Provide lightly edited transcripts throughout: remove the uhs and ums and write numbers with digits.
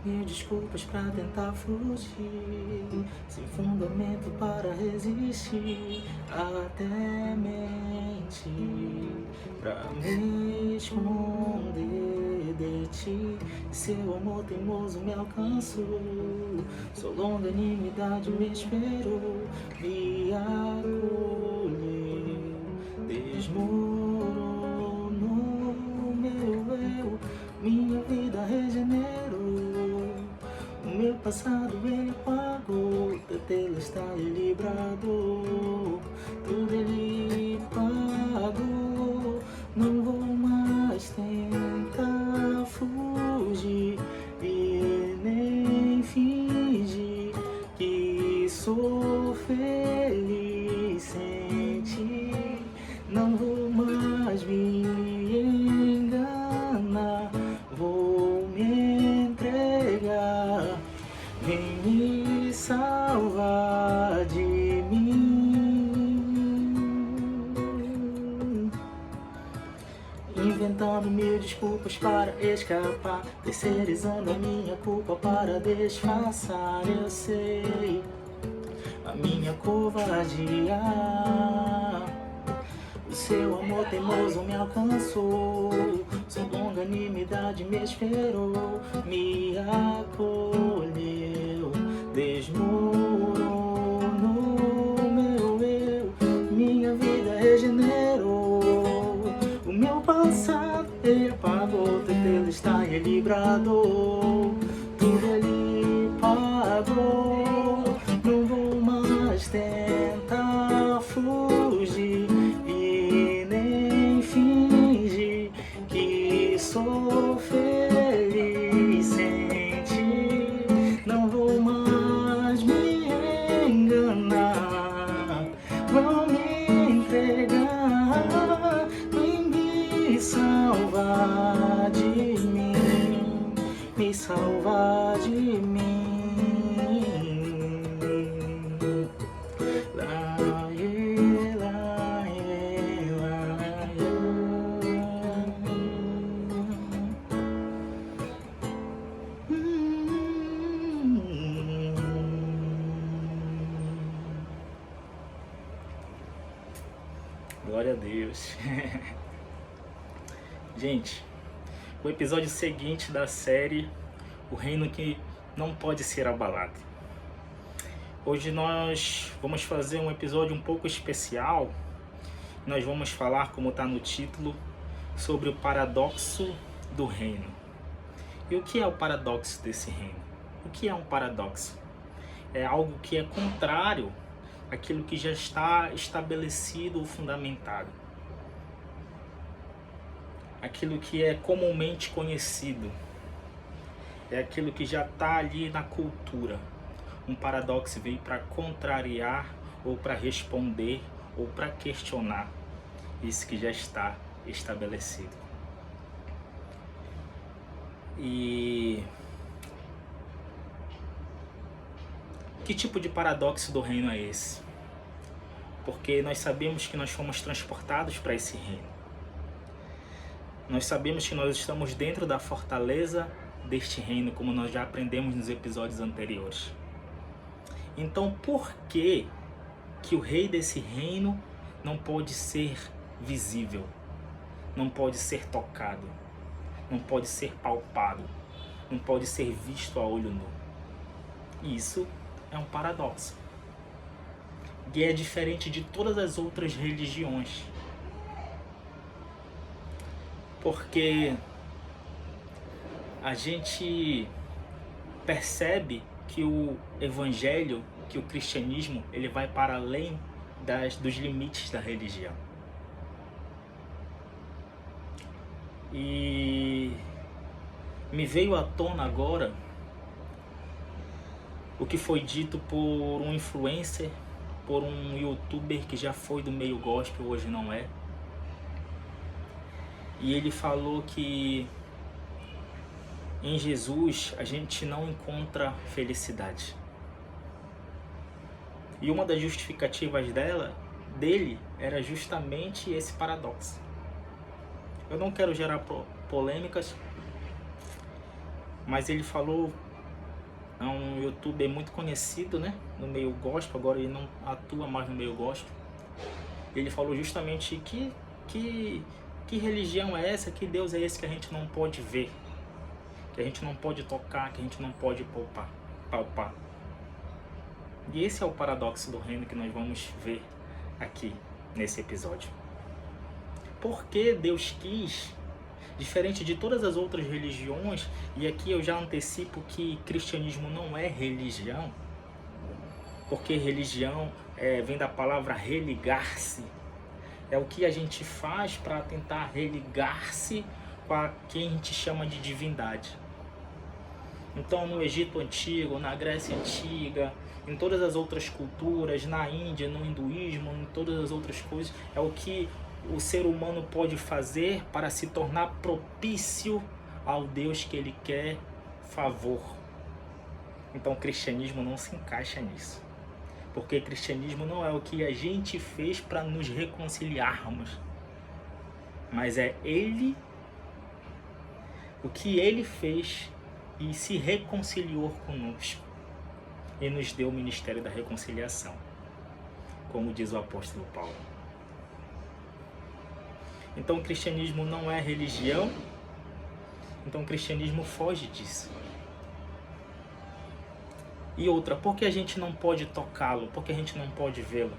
Mil desculpas pra tentar fugir, sem fundamento para resistir, até mentir pra me esconder de ti. Seu amor teimoso me alcançou, sua longanimidade me esperou, me acolheu, desmoronou meu eu, minha vida regenerou. O meu passado ele apagou, tê-lo está ele bradou, tudo ele pagou. Não vou mais tentar fugir e nem fingir que sou feliz sem ti. Não vou mais me enganar, vou me entregar. Vem me salvar de mim. Inventando mil desculpas para escapar, terceirizando a minha culpa para disfarçar. Eu sei a minha covardia. O seu amor teimoso me alcançou, sua longanimidade me esperou, me acolheu, desmoronou meu eu, minha vida regenerou. O meu passado ele apagou, teu está ele bradou, tudo ele pagou. Não vou mais tentar fugir e nem fingir que sou feliz sem ti. Não vou mais me enganar, vou me entregar. Vem me salvar de mim, me salvar de mim. Glória a Deus. Gente, o episódio seguinte da série O Reino que Não Pode Ser Abalado. Hoje nós vamos fazer um episódio um pouco especial. Nós vamos falar, como está no título, sobre o paradoxo do reino. E o que é o paradoxo desse reino? O que é um paradoxo? É algo que é contrário àquilo que já está estabelecido ou fundamentado. Aquilo que é comumente conhecido. É aquilo que já está ali na cultura. Um paradoxo veio para contrariar ou para responder ou para questionar isso que já está estabelecido. E que tipo de paradoxo do reino é esse? Porque nós sabemos que nós fomos transportados para esse reino. Nós sabemos que nós estamos dentro da fortaleza deste reino, como nós já aprendemos nos episódios anteriores. Então, por que o rei desse reino não pode ser visível, não pode ser tocado, não pode ser palpado, não pode ser visto a olho nu? Isso é um paradoxo. E é diferente de todas as outras religiões. Porque a gente percebe que o evangelho, que o cristianismo, ele vai para além dos limites da religião. E me veio à tona agora o que foi dito por um influencer, por um youtuber que já foi do meio gospel, hoje não é. E ele falou que em Jesus a gente não encontra felicidade. E uma das justificativas dele era justamente esse paradoxo. Eu não quero gerar polêmicas, mas ele falou É um youtuber muito conhecido, né, no meio gospel. Agora ele não atua mais no meio gospel. Ele falou justamente que religião é essa, que Deus é esse que a gente não pode ver, que a gente não pode tocar, que a gente não pode palpar. E esse é o paradoxo do reino que nós vamos ver aqui nesse episódio. Por que Deus quis, diferente de todas as outras religiões, e aqui eu já antecipo que cristianismo não é religião, porque religião vem da palavra religar-se. É o que a gente faz para tentar religar-se com a quem a gente chama de divindade. Então, no Egito Antigo, na Grécia Antiga, em todas as outras culturas, na Índia, no hinduísmo, em todas as outras coisas, é o que o ser humano pode fazer para se tornar propício ao Deus que ele quer favor. Então, o cristianismo não se encaixa nisso. Porque cristianismo não é o que a gente fez para nos reconciliarmos, mas é Ele, o que Ele fez e se reconciliou conosco e nos deu o ministério da reconciliação, como diz o apóstolo Paulo. Então o cristianismo não é religião, então o cristianismo foge disso. E outra, por que a gente não pode tocá-lo? Por que a gente não pode vê-lo?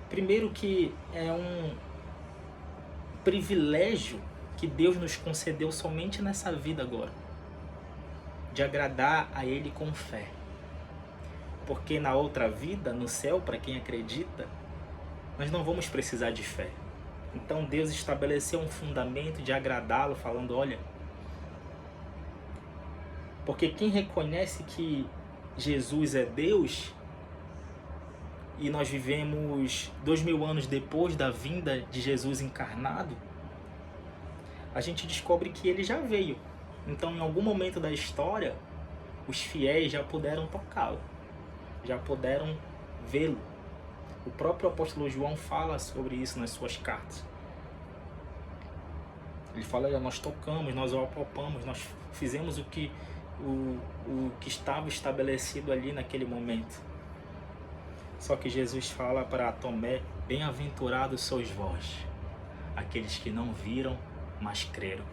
Primeiro que é um privilégio que Deus nos concedeu somente nessa vida agora, de agradar a Ele com fé. Porque na outra vida, no céu, para quem acredita, nós não vamos precisar de fé. Então Deus estabeleceu um fundamento de agradá-lo, falando, olha, porque quem reconhece que Jesus é Deus, e nós vivemos 2000 anos depois da vinda de Jesus encarnado, a gente descobre que ele já veio. Então, em algum momento da história, os fiéis já puderam tocá-lo, já puderam vê-lo. O próprio apóstolo João fala sobre isso nas suas cartas. Ele fala, nós tocamos, nós o apalpamos, nós fizemos o que estava estabelecido ali naquele momento. Só que Jesus fala para Tomé, bem-aventurados sois vós, aqueles que não viram, mas creram.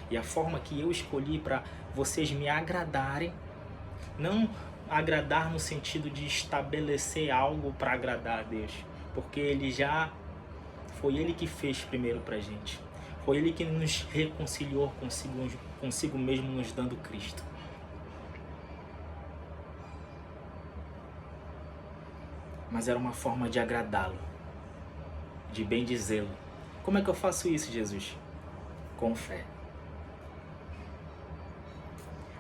E a forma que eu escolhi para vocês me agradarem, não agradar no sentido de estabelecer algo para agradar a Deus, porque foi Ele que fez primeiro para a gente. Foi Ele que nos reconciliou consigo mesmo, nos dando Cristo. Mas era uma forma de agradá-lo, de bendizê-lo. Como é que eu faço isso, Jesus? Com fé.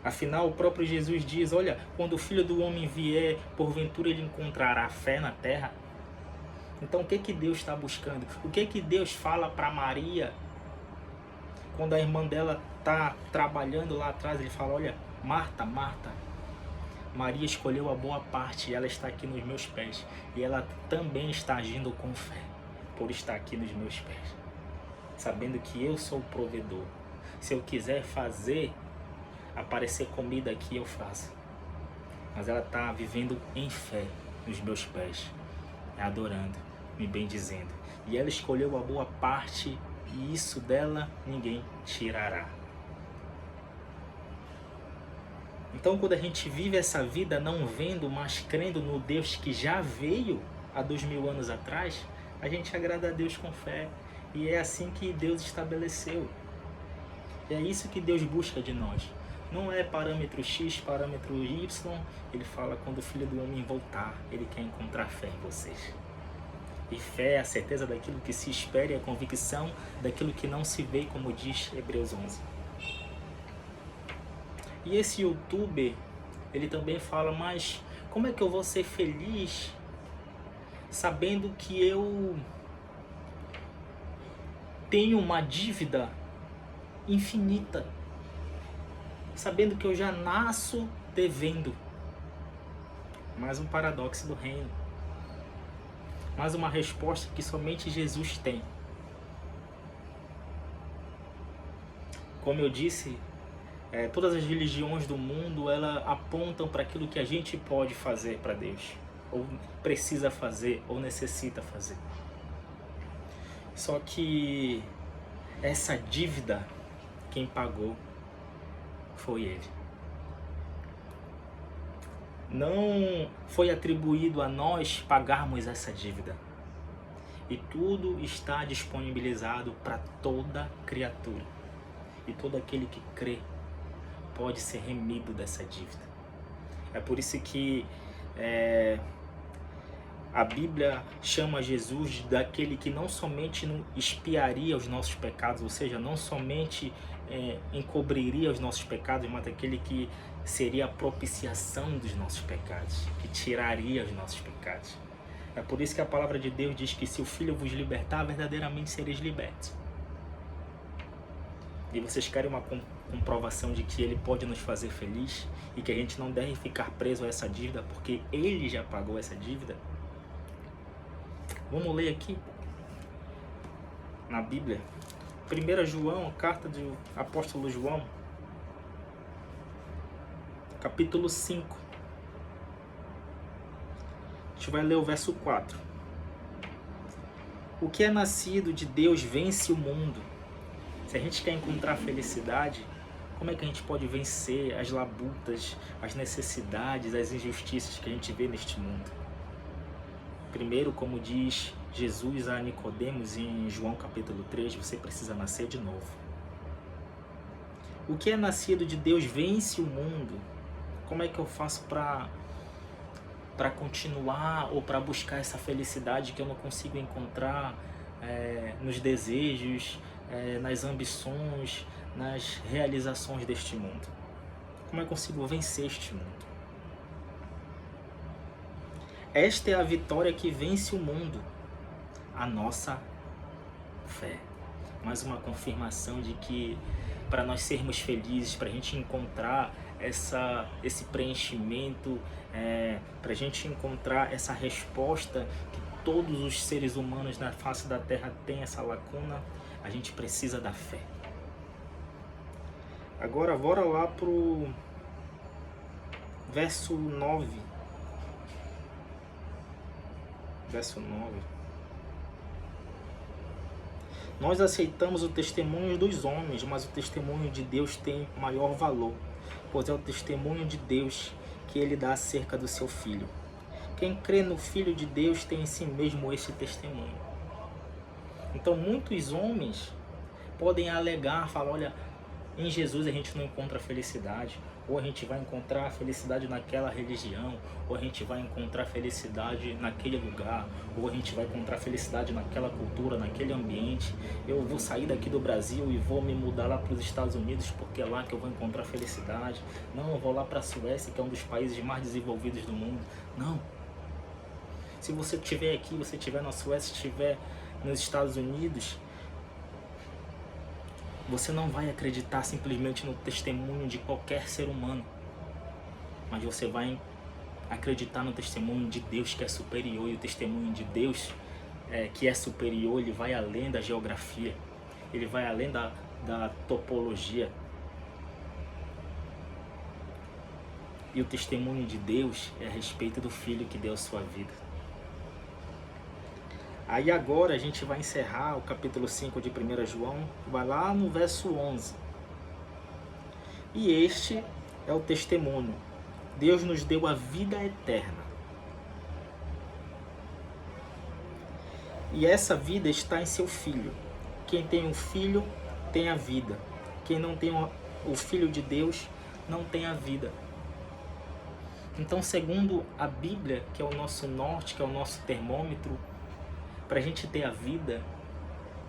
Afinal, o próprio Jesus diz, olha, quando o Filho do Homem vier, porventura ele encontrará fé na terra? Então o que Deus está buscando? O que Deus fala para Maria? Quando a irmã dela está trabalhando lá atrás, ele fala, olha, Marta, Marta, Maria escolheu a boa parte e ela está aqui nos meus pés. E ela também está agindo com fé, por estar aqui nos meus pés. Sabendo que eu sou o provedor. Se eu quiser fazer aparecer comida aqui, eu faço. Mas ela está vivendo em fé nos meus pés, adorando, me bendizendo. E ela escolheu a boa parte e isso dela ninguém tirará. Então, quando a gente vive essa vida não vendo, mas crendo no Deus que já veio há 2000 anos atrás, a gente agrada a Deus com fé. E é assim que Deus estabeleceu. E é isso que Deus busca de nós. Não é parâmetro X, parâmetro Y. Ele fala quando o Filho do Homem voltar, ele quer encontrar fé em vocês. E fé é a certeza daquilo que se espera e a convicção daquilo que não se vê, como diz Hebreus 11. E esse youtuber, ele também fala, mas como é que eu vou ser feliz sabendo que eu tenho uma dívida infinita? Sabendo que eu já nasço devendo. Mais um paradoxo do reino. Mais uma resposta que somente Jesus tem. Como eu disse, Todas as religiões do mundo, elas apontam para aquilo que a gente pode fazer para Deus, ou precisa fazer, ou necessita fazer. Só que essa dívida, quem pagou foi Ele. Não foi atribuído a nós pagarmos essa dívida. E tudo está disponibilizado para toda criatura. E todo aquele que crê pode ser remido dessa dívida. É por isso que a Bíblia chama Jesus daquele que não somente expiaria os nossos pecados, ou seja, não somente encobriria os nossos pecados, mas daquele que seria a propiciação dos nossos pecados, que tiraria os nossos pecados. É por isso que a palavra de Deus diz que se o Filho vos libertar, verdadeiramente sereis libertos. E vocês querem uma comprovação de que Ele pode nos fazer feliz e que a gente não deve ficar preso a essa dívida, porque Ele já pagou essa dívida? Vamos ler aqui na Bíblia. 1 João, carta do apóstolo João, capítulo 5. A gente vai ler o verso 4. O que é nascido de Deus vence o mundo. Se a gente quer encontrar felicidade, como é que a gente pode vencer as labutas, as necessidades, as injustiças que a gente vê neste mundo? Primeiro, como diz Jesus a Nicodemos em João capítulo 3, você precisa nascer de novo. O que é nascido de Deus vence o mundo. Como é que eu faço para continuar ou para buscar essa felicidade que eu não consigo encontrar nos desejos, nas ambições, nas realizações deste mundo? Como é que eu consigo vencer este mundo? Esta é a vitória que vence o mundo, a nossa fé. Mais uma confirmação de que para nós sermos felizes, para a gente encontrar esse preenchimento, para a gente encontrar essa resposta que todos os seres humanos na face da Terra têm essa lacuna, a gente precisa da fé. Agora, bora lá pro verso 9. Verso 9. Nós aceitamos o testemunho dos homens, mas o testemunho de Deus tem maior valor, pois é o testemunho de Deus que Ele dá acerca do seu Filho. Quem crê no Filho de Deus tem em si mesmo esse testemunho. Então muitos homens podem alegar, falar, olha, em Jesus a gente não encontra felicidade, ou a gente vai encontrar felicidade naquela religião, ou a gente vai encontrar felicidade naquele lugar, ou a gente vai encontrar felicidade naquela cultura, naquele ambiente. Eu vou sair daqui do Brasil e vou me mudar lá para os Estados Unidos porque é lá que eu vou encontrar felicidade. Não, eu vou lá para a Suécia, que é um dos países mais desenvolvidos do mundo. Não. Se você estiver aqui, você estiver na Suécia, estiver nos Estados Unidos, você não vai acreditar simplesmente no testemunho de qualquer ser humano, mas você vai acreditar no testemunho de Deus que é superior, e o testemunho de Deus que é superior, ele vai além da geografia, ele vai além da topologia. E o testemunho de Deus é a respeito do Filho que deu a sua vida. Aí agora a gente vai encerrar o capítulo 5 de 1 João, vai lá no verso 11. E este é o testemunho. Deus nos deu a vida eterna. E essa vida está em seu Filho. Quem tem um Filho tem a vida. Quem não tem o Filho de Deus não tem a vida. Então, segundo a Bíblia, que é o nosso norte, que é o nosso termômetro, para a gente ter a vida,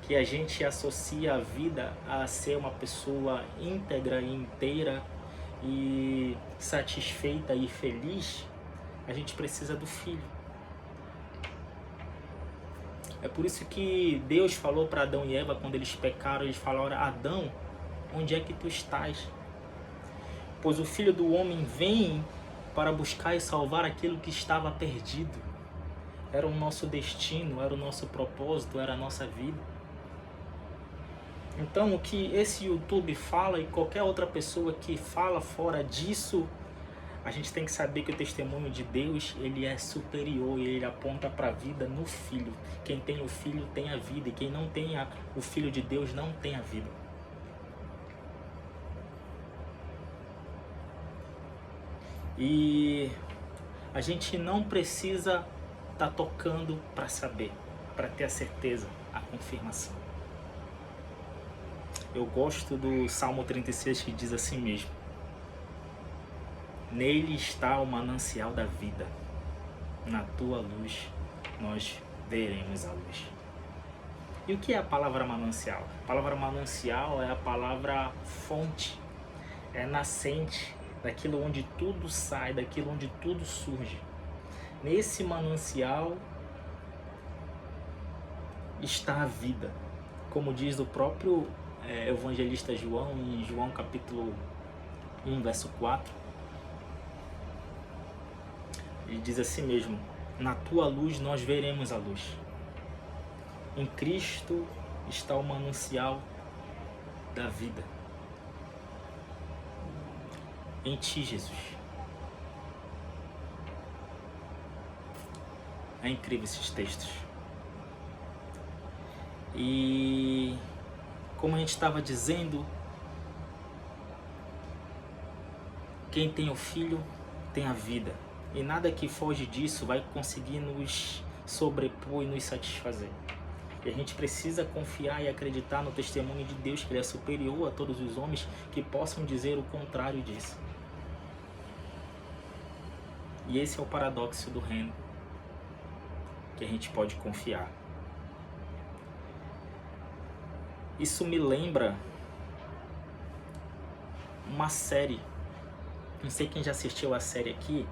que a gente associa a vida a ser uma pessoa íntegra e inteira e satisfeita e feliz, a gente precisa do Filho. É por isso que Deus falou para Adão e Eva quando eles pecaram, eles falaram: Adão, onde é que tu estás? Pois o Filho do Homem vem para buscar e salvar aquilo que estava perdido. Era o nosso destino, era o nosso propósito, era a nossa vida. Então, o que esse YouTube fala e qualquer outra pessoa que fala fora disso, a gente tem que saber que o testemunho de Deus, ele é superior e ele aponta para a vida no Filho. Quem tem o Filho tem a vida, e quem não tem o Filho de Deus não tem a vida. E a gente não precisa estar tocando para saber, para ter a certeza, a confirmação. Eu gosto do Salmo 36 que diz assim mesmo: nele está o manancial da vida, na tua luz nós veremos a luz. E o que é a palavra manancial? A palavra manancial é a palavra fonte, é nascente, daquilo onde tudo sai, daquilo onde tudo surge. Nesse manancial está a vida, como diz o próprio evangelista João, em João capítulo 1, verso 4, ele diz assim mesmo: na tua luz nós veremos a luz. Em Cristo está o manancial da vida. Em ti, Jesus. É incrível esses textos. E como a gente estava dizendo, quem tem o Filho tem a vida. E nada que foge disso vai conseguir nos sobrepor e nos satisfazer. E a gente precisa confiar e acreditar no testemunho de Deus, que Ele é superior a todos os homens que possam dizer o contrário disso. E esse é o paradoxo do reino, que a gente pode confiar. Isso me lembra uma série, não sei quem já assistiu a série aqui,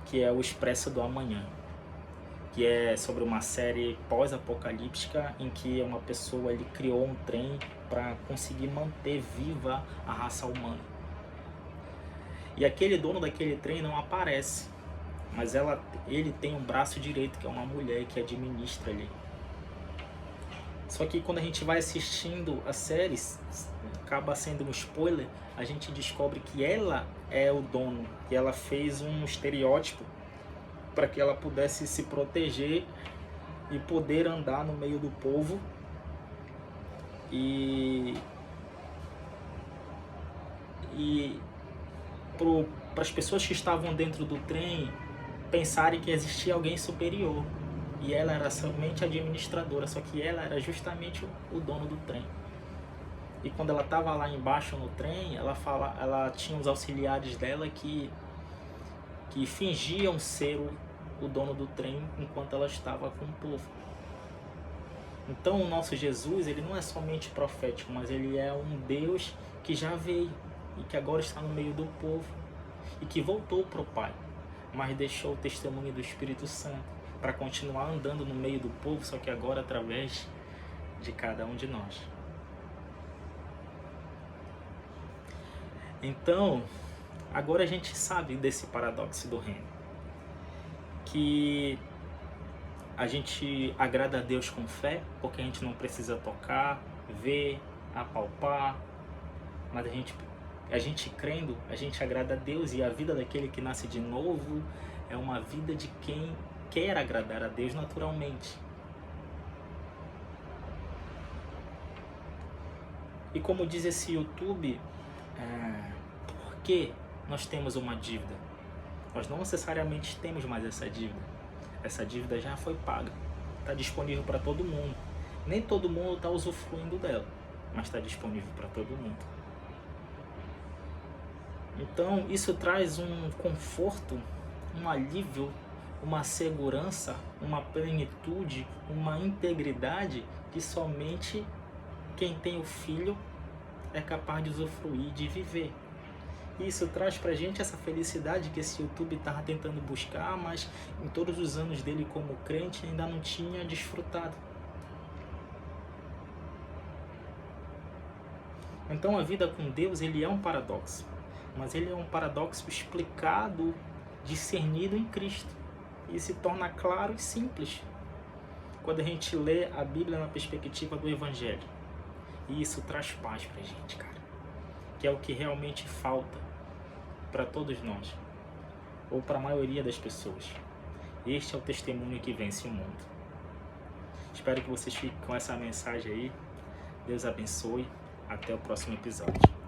que é o Expresso do Amanhã, que é sobre uma série pós-apocalíptica em que uma pessoa ele criou um trem para conseguir manter viva a raça humana. E aquele dono daquele trem não aparece, mas ele tem um braço direito, que é uma mulher que administra ali. Só que quando a gente vai assistindo a série, acaba sendo um spoiler, a gente descobre que ela é o dono, que ela fez um estereótipo para que ela pudesse se proteger e poder andar no meio do povo e para as pessoas que estavam dentro do trem pensarem que existia alguém superior. E ela era somente administradora, só que ela era justamente o dono do trem. E quando ela estava lá embaixo no trem, ela tinha os auxiliares dela que fingiam ser o dono do trem enquanto ela estava com o povo. Então o nosso Jesus, ele não é somente profético, mas ele é um Deus que já veio e que agora está no meio do povo e que voltou para o Pai, mas deixou o testemunho do Espírito Santo para continuar andando no meio do povo, só que agora através de cada um de nós. Então, agora a gente sabe desse paradoxo do reino, que a gente agrada a Deus com fé, porque a gente não precisa tocar, ver, apalpar, mas a gente crendo, a gente agrada a Deus, e a vida daquele que nasce de novo é uma vida de quem quer agradar a Deus naturalmente. E como diz esse YouTube, por que nós temos uma dívida? Nós não necessariamente temos mais essa dívida. Essa dívida já foi paga, está disponível para todo mundo. Nem todo mundo está usufruindo dela, mas está disponível para todo mundo. Então isso traz um conforto, um alívio, uma segurança, uma plenitude, uma integridade que somente quem tem o Filho é capaz de usufruir, de viver. Isso traz pra gente essa felicidade que esse YouTube estava tentando buscar, mas em todos os anos dele como crente ainda não tinha desfrutado. Então a vida com Deus, ele é um paradoxo, mas ele é um paradoxo explicado, discernido em Cristo, e se torna claro e simples quando a gente lê a Bíblia na perspectiva do Evangelho. E isso traz paz pra gente, cara. Que é o que realmente falta para todos nós, ou para a maioria das pessoas. Este é o testemunho que vence o mundo. Espero que vocês fiquem com essa mensagem aí. Deus abençoe. Até o próximo episódio.